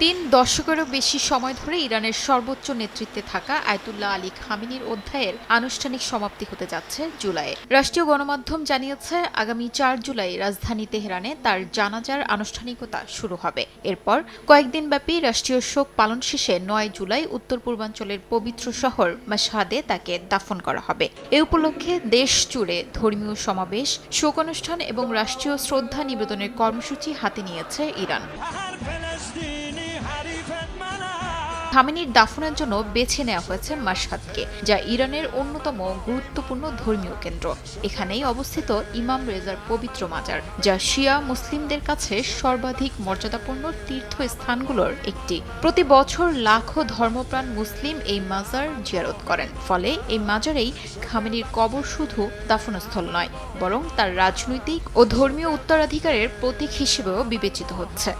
তিন দশকেরও বেশি সময় ধরে ইরানের সর্বোচ্চ নেতৃত্বে থাকা আয়াতুল্লাহ আলী খামেনির অধ্যায়ের আনুষ্ঠানিক সমাপ্তি হতে যাচ্ছে জুলাইয়ে। রাষ্ট্রীয় গণমাধ্যম জানিয়েছে, আগামী ৪ জুলাই রাজধানী তেহরানে তার জানাজার আনুষ্ঠানিকতা শুরু হবে। এরপর কয়েকদিনব্যাপী রাষ্ট্রীয় শোক পালন শেষে ৯ জুলাই উত্তর পূর্বাঞ্চলের পবিত্র শহর মাশহাদে তাকে দাফন করা হবে। এ উপলক্ষে দেশ জুড়ে ধর্মীয় সমাবেশ, শোক অনুষ্ঠান এবং রাষ্ট্রীয় শ্রদ্ধা নিবেদনের কর্মসূচি হাতে নিয়েছে ইরান। খামেনির দাফনের জন্য বেছে নেওয়া হয়েছে মাশহাদকে, যা ইরানের অন্যতম গুরুত্বপূর্ণ ধর্মীয় কেন্দ্র। এখানেই অবস্থিত ইমাম রেজার পবিত্র মাজার, যা শিয়া মুসলিমদের কাছে সর্বাধিক মর্যাদাপূর্ণ তীর্থস্থানগুলোর একটি। প্রতি বছর লাখো ধর্মপ্রাণ মুসলিম এই মাজার জিয়ারত করেন। ফলে এই মাজারেই খামেনির কবর শুধু দাফনস্থল নয়, বরং তার রাজনৈতিক ও ধর্মীয় উত্তরাধিকারের প্রতীক হিসেবেও বিবেচিত হচ্ছে।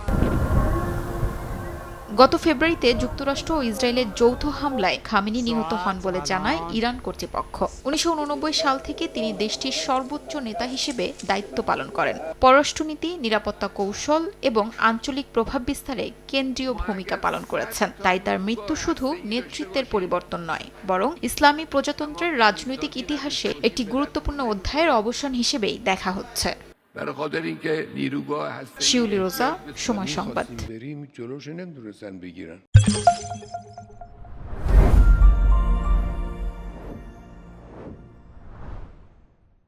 গত ফেব্রুয়ারিতে যুক্তরাষ্ট্র ও ইসরায়েলের যৌথ হামলায় খামেনি নিহত হন বলে জানায় ইরান কর্তৃপক্ষ। ১৯৮৯ সাল থেকে তিনি দেশটির সর্বোচ্চ নেতা হিসেবে দায়িত্ব পালন করেন। পররাষ্ট্রনীতি, নিরাপত্তা কৌশল এবং আঞ্চলিক প্রভাব বিস্তারে কেন্দ্রীয় ভূমিকা পালন করেছেন। তাই তার মৃত্যু শুধু নেতৃত্বের পরিবর্তন নয়, বরং ইসলামী প্রজাতন্ত্রের রাজনৈতিক ইতিহাসে একটি গুরুত্বপূর্ণ অধ্যায়ের অবসান হিসেবেই দেখা হচ্ছে। শিউলি রোজা, সময় সংবাদ।